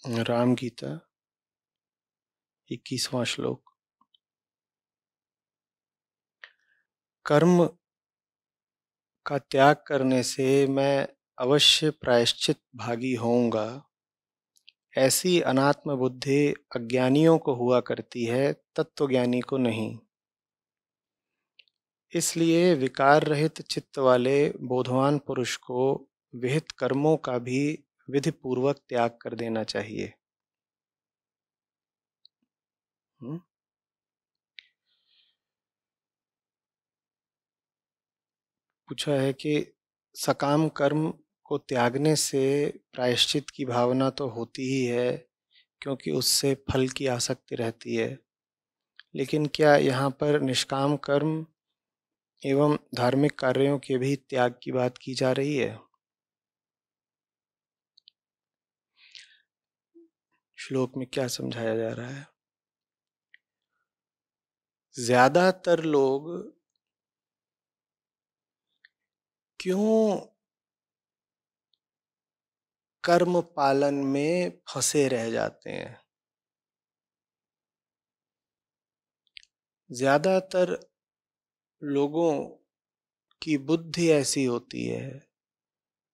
राम गीता 21वां श्लोक। कर्म का त्याग करने से मैं अवश्य प्रायश्चित भागी होऊंगा, ऐसी अनात्म बुद्धि अज्ञानियों को हुआ करती है, तत्वज्ञानी को नहीं। इसलिए विकार रहित चित्त वाले बोधवान पुरुष को विहित कर्मों का भी विधि पूर्वक त्याग कर देना चाहिए। पूछा है कि सकाम कर्म को त्यागने से प्रायश्चित की भावना तो होती ही है, क्योंकि उससे फल की आसक्ति रहती है। लेकिन क्या यहाँ पर निष्काम कर्म एवं धार्मिक कार्यों के भी त्याग की बात की जा रही है? श्लोक में क्या समझाया जा रहा है? ज्यादातर लोग क्यों कर्म पालन में फंसे रह जाते हैं? ज्यादातर लोगों की बुद्धि ऐसी होती है,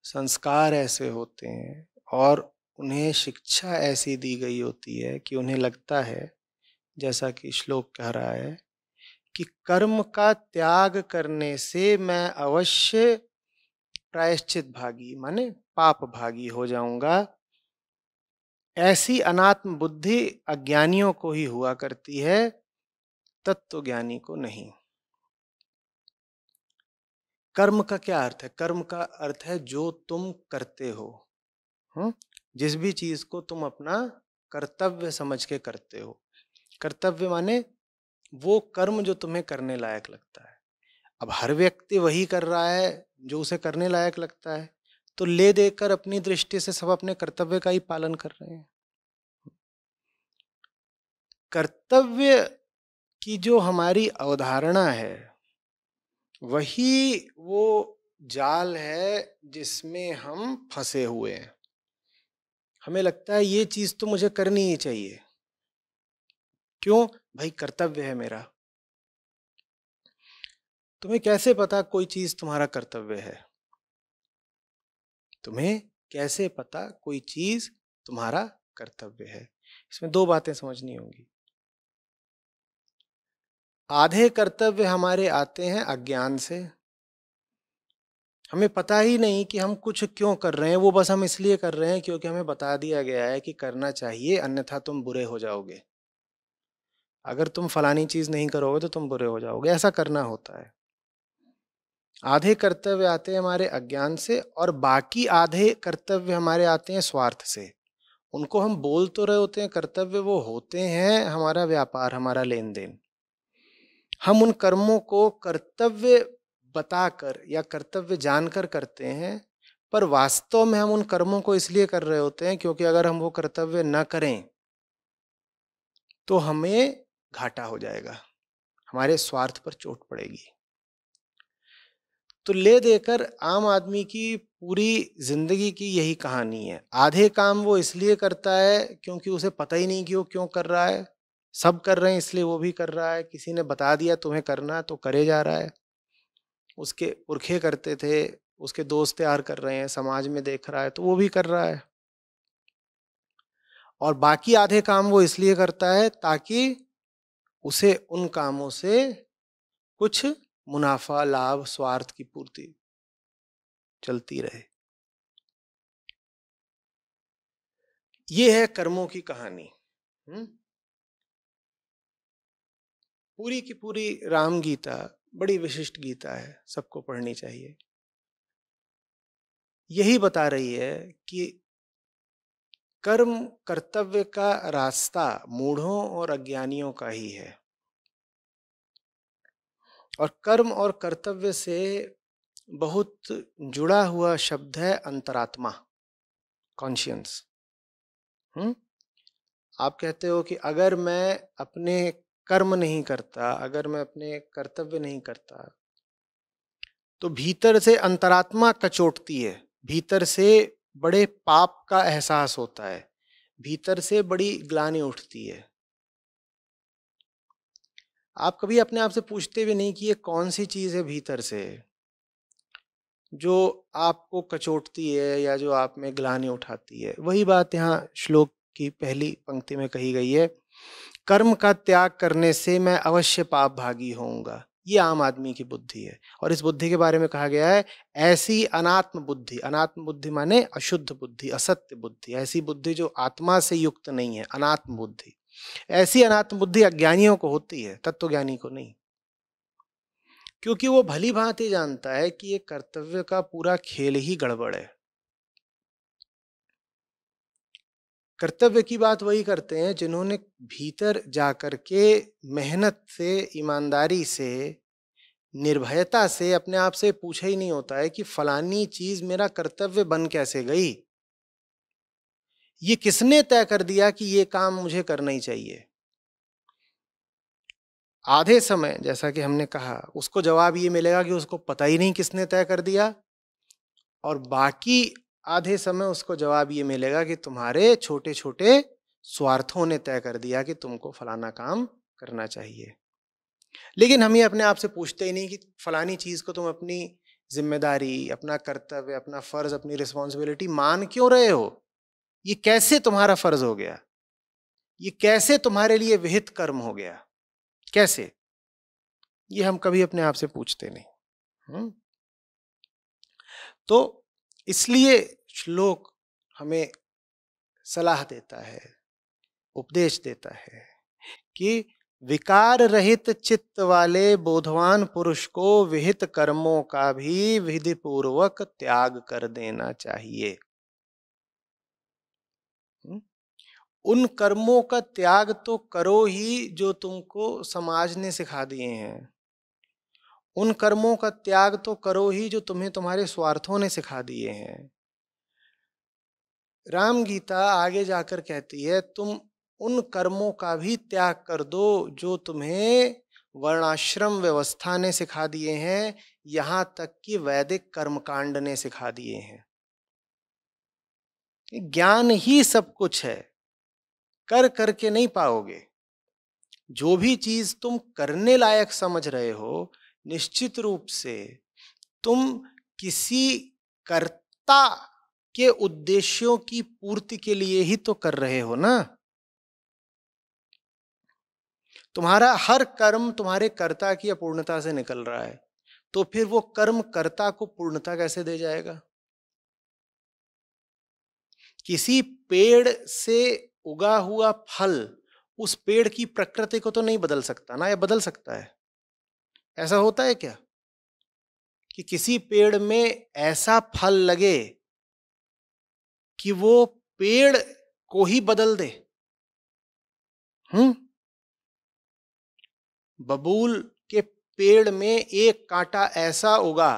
संस्कार ऐसे होते हैं और उन्हें शिक्षा ऐसी दी गई होती है कि उन्हें लगता है, जैसा कि श्लोक कह रहा है, कि कर्म का त्याग करने से मैं अवश्य प्रायश्चित भागी माने पाप भागी हो जाऊंगा। ऐसी अनात्म बुद्धि अज्ञानियों को ही हुआ करती है, तत्वज्ञानी को नहीं। कर्म का क्या अर्थ है? कर्म का अर्थ है जो तुम करते हो। जिस भी चीज को तुम अपना कर्तव्य समझ के करते हो। कर्तव्य माने वो कर्म जो तुम्हें करने लायक लगता है। अब हर व्यक्ति वही कर रहा है जो उसे करने लायक लगता है, तो ले देकर अपनी दृष्टि से सब अपने कर्तव्य का ही पालन कर रहे हैं। कर्तव्य की जो हमारी अवधारणा है, वही वो जाल है जिसमें हम फंसे हुए हैं। हमें लगता है ये चीज तो मुझे करनी ही चाहिए। क्यों? भाई कर्तव्य है मेरा। तुम्हें कैसे पता कोई चीज तुम्हारा कर्तव्य है? तुम्हें कैसे पता कोई चीज तुम्हारा कर्तव्य है? इसमें दो बातें समझनी होंगी। आधे कर्तव्य हमारे आते हैं अज्ञान से। हमें पता ही नहीं कि हम कुछ क्यों कर रहे हैं, वो बस हम इसलिए कर रहे हैं क्योंकि हमें बता दिया गया है कि करना चाहिए, अन्यथा तुम बुरे हो जाओगे। अगर तुम फलानी चीज नहीं करोगे तो तुम बुरे हो जाओगे, ऐसा करना होता है। आधे कर्तव्य आते हैं हमारे अज्ञान से, और बाकी आधे कर्तव्य हमारे आते हैं स्वार्थ से। उनको हम बोल तो रहे होते हैं कर्तव्य, वो होते हैं हमारा व्यापार, हमारा लेन देन। हम उन कर्मों को कर्तव्य बताकर या कर्तव्य जानकर करते हैं, पर वास्तव में हम उन कर्मों को इसलिए कर रहे होते हैं क्योंकि अगर हम वो कर्तव्य न करें तो हमें घाटा हो जाएगा, हमारे स्वार्थ पर चोट पड़ेगी। तो ले देकर आम आदमी की पूरी जिंदगी की यही कहानी है। आधे काम वो इसलिए करता है क्योंकि उसे पता ही नहीं कि वो क्यों कर रहा है। सब कर रहे हैं इसलिए वो भी कर रहा है, किसी ने बता दिया तुम्हें करना तो करे जा रहा है। उसके पुरखे करते थे, उसके दोस्त यार कर रहे हैं, समाज में देख रहा है तो वो भी कर रहा है। और बाकी आधे काम वो इसलिए करता है ताकि उसे उन कामों से कुछ मुनाफा, लाभ, स्वार्थ की पूर्ति चलती रहे। ये है कर्मों की कहानी। पूरी की पूरी राम गीता बड़ी विशिष्ट गीता है, सबको पढ़नी चाहिए। यही बता रही है कि कर्म कर्तव्य का रास्ता मूढ़ों और अज्ञानियों का ही है, और कर्म और कर्तव्य से बहुत जुड़ा हुआ शब्द है अंतरात्मा, कॉन्शियंस। आप कहते हो कि अगर मैं अपने कर्म नहीं करता, अगर मैं अपने कर्तव्य नहीं करता, तो भीतर से अंतरात्मा कचोटती है, भीतर से बड़े पाप का एहसास होता है, भीतर से बड़ी ग्लानि उठती है। आप कभी अपने आप से पूछते भी नहीं कि ये कौन सी चीज है भीतर से जो आपको कचोटती है या जो आप में ग्लानि उठाती है। वही बात यहाँ श्लोक की पहली पंक्ति में कही गई है, कर्म का त्याग करने से मैं अवश्य पाप भागी होऊंगा। ये आम आदमी की बुद्धि है, और इस बुद्धि के बारे में कहा गया है ऐसी अनात्म बुद्धि। अनात्म बुद्धि माने अशुद्ध बुद्धि, असत्य बुद्धि, ऐसी बुद्धि जो आत्मा से युक्त नहीं है, अनात्म बुद्धि। ऐसी अनात्म बुद्धि अज्ञानियों को होती है, तत्वज्ञानी को नहीं, क्योंकि वो भली भांति जानता है कि ये कर्तव्य का पूरा खेल ही गड़बड़ है। कर्तव्य की बात वही करते हैं जिन्होंने भीतर जाकर के मेहनत से, ईमानदारी से, निर्भयता से अपने आप से पूछा ही नहीं होता है कि फलानी चीज मेरा कर्तव्य बन कैसे गई, ये किसने तय कर दिया कि ये काम मुझे करना ही चाहिए। आधे समय, जैसा कि हमने कहा, उसको जवाब ये मिलेगा कि उसको पता ही नहीं किसने तय कर दिया, और बाकी आधे समय उसको जवाब ये मिलेगा कि तुम्हारे छोटे छोटे स्वार्थों ने तय कर दिया कि तुमको फलाना काम करना चाहिए। लेकिन हम ये अपने आप से पूछते ही नहीं कि फलानी चीज को तुम अपनी जिम्मेदारी, अपना कर्तव्य, अपना फर्ज, अपनी रिस्पॉन्सिबिलिटी मान क्यों रहे हो। ये कैसे तुम्हारा फर्ज हो गया, ये कैसे तुम्हारे लिए विहित कर्म हो गया, कैसे, ये हम कभी अपने आप से पूछते नहीं। तो इसलिए श्लोक हमें सलाह देता है, उपदेश देता है कि विकार रहित चित्त वाले बोधवान पुरुष को विहित कर्मों का भी विधि पूर्वक त्याग कर देना चाहिए। उन कर्मों का त्याग तो करो ही जो तुमको समाज ने सिखा दिए हैं, उन कर्मों का त्याग तो करो ही जो तुम्हें तुम्हारे स्वार्थों ने सिखा दिए हैं। राम गीता आगे जाकर कहती है तुम उन कर्मों का भी त्याग कर दो जो तुम्हें वर्णाश्रम व्यवस्था ने सिखा दिए हैं, यहां तक कि वैदिक कर्मकांड ने सिखा दिए हैं। ज्ञान ही सब कुछ है, कर करके नहीं पाओगे। जो भी चीज तुम करने लायक समझ रहे हो, निश्चित रूप से तुम किसी कर्ता के उद्देश्यों की पूर्ति के लिए ही तो कर रहे हो ना। तुम्हारा हर कर्म तुम्हारे कर्ता की अपूर्णता से निकल रहा है, तो फिर वो कर्म कर्ता को पूर्णता कैसे दे जाएगा। किसी पेड़ से उगा हुआ फल उस पेड़ की प्रकृति को तो नहीं बदल सकता ना, या बदल सकता है। ऐसा होता है क्या कि किसी पेड़ में ऐसा फल लगे कि वो पेड़ को ही बदल दे। बबूल के पेड़ में एक कांटा ऐसा उगा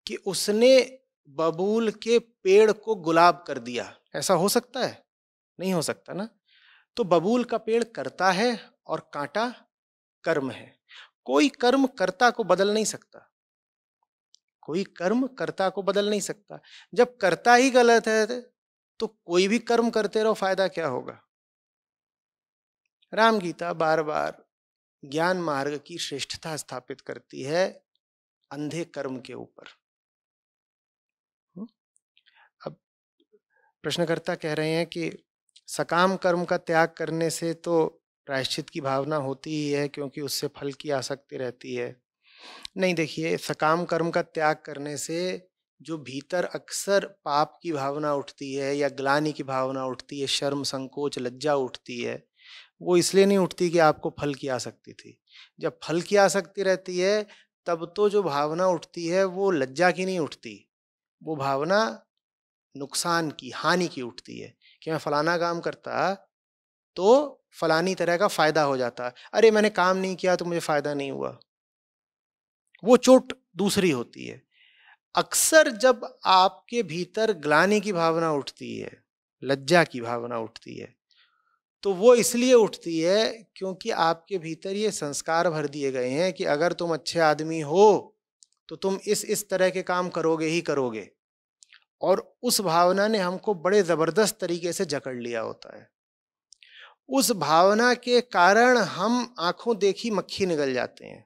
कि उसने बबूल के पेड़ को गुलाब कर दिया, ऐसा हो सकता है? नहीं हो सकता ना। तो बबूल का पेड़ करता है और कांटा कर्म है। कोई कर्म कर्ता को बदल नहीं सकता, कोई कर्म कर्ता को बदल नहीं सकता। जब कर्ता ही गलत है तो कोई भी कर्म करते रहो, फायदा क्या होगा। राम गीता बार बार ज्ञान मार्ग की श्रेष्ठता स्थापित करती है अंधे कर्म के ऊपर। अब प्रश्नकर्ता कह रहे हैं कि सकाम कर्म का त्याग करने से तो प्रायश्चित की भावना होती ही है, क्योंकि उससे फल की आसक्ति रहती है। नहीं, देखिए, सकाम कर्म का त्याग करने से जो भीतर अक्सर पाप की भावना उठती है या ग्लानि की भावना उठती है, शर्म, संकोच, लज्जा उठती है, वो इसलिए नहीं उठती कि आपको फल की आसक्ति थी। जब फल की आसक्ति रहती है तब तो जो भावना उठती है वो लज्जा की नहीं उठती, वो भावना नुकसान की, हानि की उठती है कि मैं फलाना काम करता तो फलानी तरह का फायदा हो जाता, अरे मैंने काम नहीं किया तो मुझे फायदा नहीं हुआ। वो चोट दूसरी होती है। अक्सर जब आपके भीतर ग्लानि की भावना उठती है, लज्जा की भावना उठती है, तो वो इसलिए उठती है क्योंकि आपके भीतर ये संस्कार भर दिए गए हैं कि अगर तुम अच्छे आदमी हो तो तुम इस तरह के काम करोगे ही करोगे, और उस भावना ने हमको बड़े जबरदस्त तरीके से जकड़ लिया होता है। उस भावना के कारण हम आंखों देखी मक्खी निगल जाते हैं।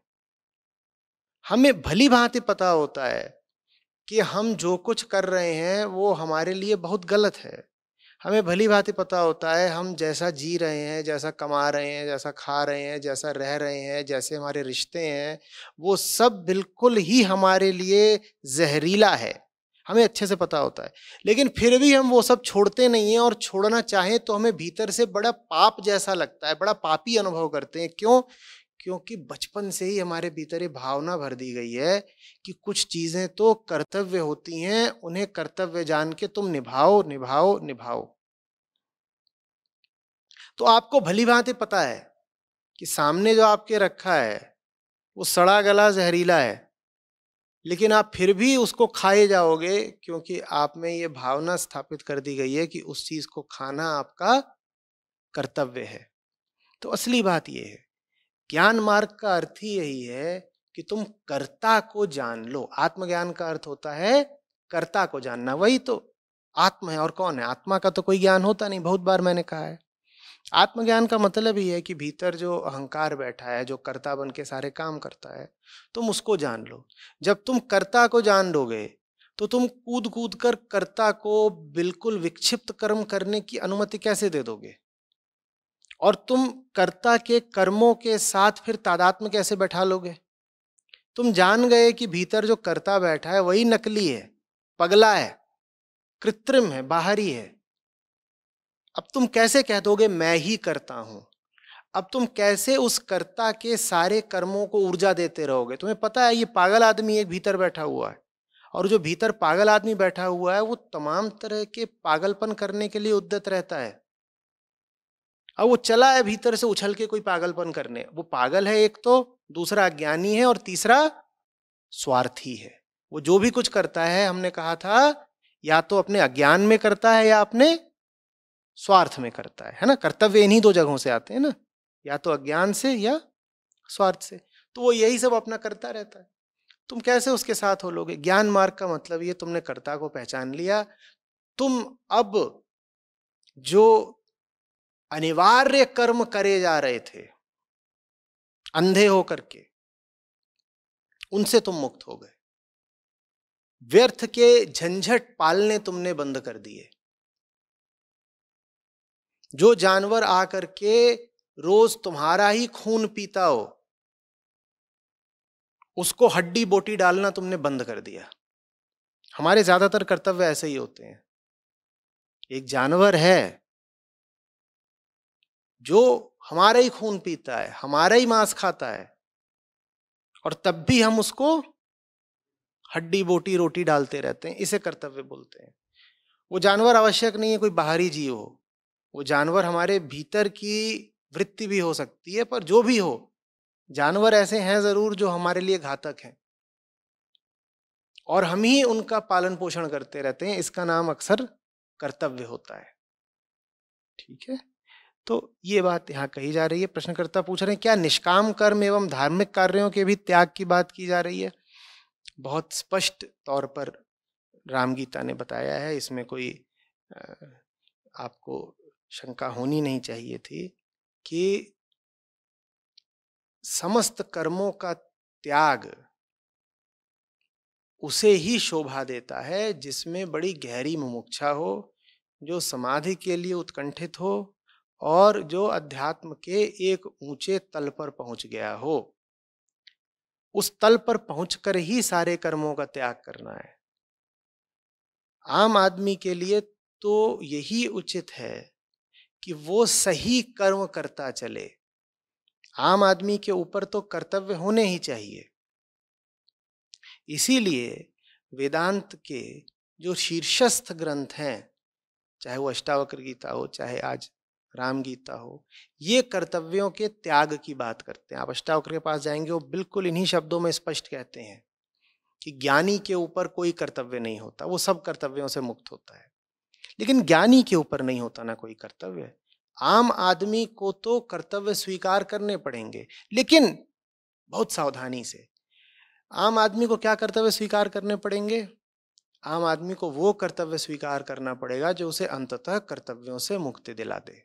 हमें भली भांति पता होता है कि हम जो कुछ कर रहे हैं वो हमारे लिए बहुत गलत है। हमें भली भांति पता होता है हम जैसा जी रहे हैं, जैसा कमा रहे हैं, जैसा खा रहे हैं, जैसा रह रहे हैं, जैसे हमारे रिश्ते हैं, वो सब बिल्कुल ही हमारे लिए जहरीला है। हमें अच्छे से पता होता है, लेकिन फिर भी हम वो सब छोड़ते नहीं हैं, और छोड़ना चाहें तो हमें भीतर से बड़ा पाप जैसा लगता है, बड़ा पापी अनुभव करते हैं। क्यों? क्योंकि बचपन से ही हमारे भीतर ये भावना भर दी गई है कि कुछ चीजें तो कर्तव्य होती हैं, उन्हें कर्तव्य जान के तुम निभाओ निभाओ निभाओ। तो आपको भली भांति पता है कि सामने जो आपके रखा है वो सड़ा गला जहरीला है, लेकिन आप फिर भी उसको खाए जाओगे, क्योंकि आप में ये भावना स्थापित कर दी गई है कि उस चीज को खाना आपका कर्तव्य है। तो असली बात ये है, ज्ञान मार्ग का अर्थ ही यही है कि तुम कर्ता को जान लो। आत्मज्ञान का अर्थ होता है कर्ता को जानना, वही तो आत्मा है। और कौन है? आत्मा का तो कोई ज्ञान होता नहीं, बहुत बार मैंने कहा है। आत्मज्ञान का मतलब ही है कि भीतर जो अहंकार बैठा है, जो कर्ता बन के सारे काम करता है, तुम उसको जान लो। जब तुम कर्ता को जान लोगे तो तुम कूद कूद कर कर्ता को बिल्कुल विक्षिप्त कर्म करने की अनुमति कैसे दे दोगे? और तुम कर्ता के कर्मों के साथ फिर तादात्म्य कैसे बैठा लोगे? तुम जान गए कि भीतर जो कर्ता बैठा है वही नकली है, पगला है, कृत्रिम है, बाहरी है। अब तुम कैसे कह दोगे मैं ही करता हूं? अब तुम कैसे उस कर्ता के सारे कर्मों को ऊर्जा देते रहोगे? तुम्हें पता है ये पागल आदमी एक भीतर बैठा हुआ है, और जो भीतर पागल आदमी बैठा हुआ है वो तमाम तरह के पागलपन करने के लिए उद्यत रहता है। अब वो चला है भीतर से उछल के कोई पागलपन करने। वो पागल है एक तो, दूसरा अज्ञानी है, और तीसरा स्वार्थी है। वो जो भी कुछ करता है, हमने कहा था, या तो अपने अज्ञान में करता है या अपने स्वार्थ में करता है ना? कर्तव्य इन्हीं दो जगहों से आते हैं ना, या तो अज्ञान से या स्वार्थ से। तो वो यही सब अपना करता रहता है। तुम कैसे उसके साथ हो लोगे? ज्ञान मार्ग का मतलब ये, तुमने कर्ता को पहचान लिया, तुम अब जो अनिवार्य कर्म करे जा रहे थे अंधे होकर के, उनसे तुम मुक्त हो गए। व्यर्थ के झंझट पालने तुमने बंद कर दिए। जो जानवर आकर के रोज तुम्हारा ही खून पीता हो, उसको हड्डी बोटी डालना तुमने बंद कर दिया। हमारे ज्यादातर कर्तव्य ऐसे ही होते हैं। एक जानवर है जो हमारा ही खून पीता है, हमारा ही मांस खाता है, और तब भी हम उसको हड्डी बोटी रोटी डालते रहते हैं। इसे कर्तव्य बोलते हैं। वो जानवर आवश्यक नहीं है कोई बाहरी जीव हो, वो जानवर हमारे भीतर की वृत्ति भी हो सकती है, पर जो भी हो, जानवर ऐसे हैं जरूर जो हमारे लिए घातक हैं, और हम ही उनका पालन पोषण करते रहते हैं। इसका नाम अक्सर कर्तव्य होता है। ठीक है, तो ये बात यहाँ कही जा रही है। प्रश्नकर्ता पूछ रहे हैं क्या निष्काम कर्म एवं धार्मिक कार्यों के भी त्याग की बात की जा रही है? बहुत स्पष्ट तौर पर राम गीता ने बताया है, इसमें कोई आपको शंका होनी नहीं चाहिए थी कि समस्त कर्मों का त्याग उसे ही शोभा देता है जिसमें बड़ी गहरी मुमुक्षा हो, जो समाधि के लिए उत्कंठित हो, और जो अध्यात्म के एक ऊंचे तल पर पहुंच गया हो। उस तल पर पहुंचकर ही सारे कर्मों का त्याग करना है। आम आदमी के लिए तो यही उचित है कि वो सही कर्म करता चले। आम आदमी के ऊपर तो कर्तव्य होने ही चाहिए। इसीलिए वेदांत के जो शीर्षस्थ ग्रंथ हैं, चाहे वो अष्टावक्र गीता हो, चाहे आज राम गीता हो, ये कर्तव्यों के त्याग की बात करते हैं। आप अष्टावक्र के पास जाएंगे, वो बिल्कुल इन्हीं शब्दों में स्पष्ट कहते हैं कि ज्ञानी के ऊपर कोई कर्तव्य नहीं होता, वो सब कर्तव्यों से मुक्त होता है। लेकिन ज्ञानी के ऊपर नहीं होता ना कोई कर्तव्य। आम आदमी को तो कर्तव्य स्वीकार करने पड़ेंगे, लेकिन बहुत सावधानी से। आम आदमी को क्या कर्तव्य स्वीकार करने पड़ेंगे? आम आदमी को वो कर्तव्य स्वीकार करना पड़ेगा जो उसे अंततः कर्तव्यों से मुक्ति दिला दे।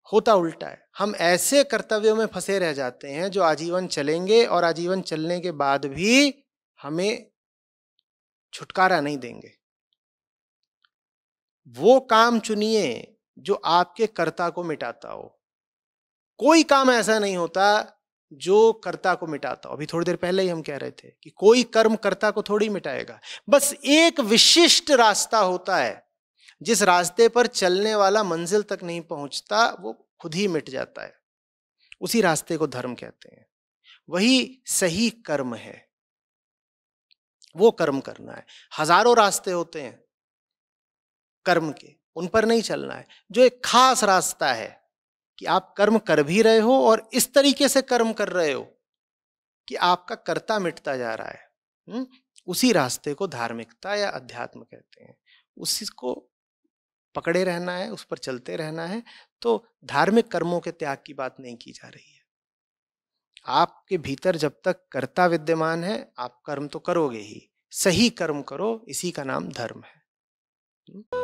होता उल्टा है, हम ऐसे कर्तव्यों में फंसे रह जाते हैं जो आजीवन चलेंगे और आजीवन चलने के बाद भी हमें छुटकारा नहीं देंगे। वो काम चुनिए जो आपके कर्ता को मिटाता हो। कोई काम ऐसा नहीं होता जो कर्ता को मिटाता हो। अभी थोड़ी देर पहले ही हम कह रहे थे कि कोई कर्म कर्ता को थोड़ी मिटाएगा। बस एक विशिष्ट रास्ता होता है, जिस रास्ते पर चलने वाला मंजिल तक नहीं पहुंचता, वो खुद ही मिट जाता है। उसी रास्ते को धर्म कहते हैं। वही सही कर्म है, वो कर्म करना है। हजारों रास्ते होते हैं कर्म के, उन पर नहीं चलना है। जो एक खास रास्ता है कि आप कर्म कर भी रहे हो और इस तरीके से कर्म कर रहे हो कि आपका कर्ता मिटता जा रहा है, उसी रास्ते को धार्मिकता या अध्यात्म कहते हैं। उसी को पकड़े रहना है, उस पर चलते रहना है। तो धार्मिक कर्मों के त्याग की बात नहीं की जा रही है। आपके भीतर जब तक कर्ता विद्यमान है, आप कर्म तो करोगे ही। सही कर्म करो, इसी का नाम धर्म है।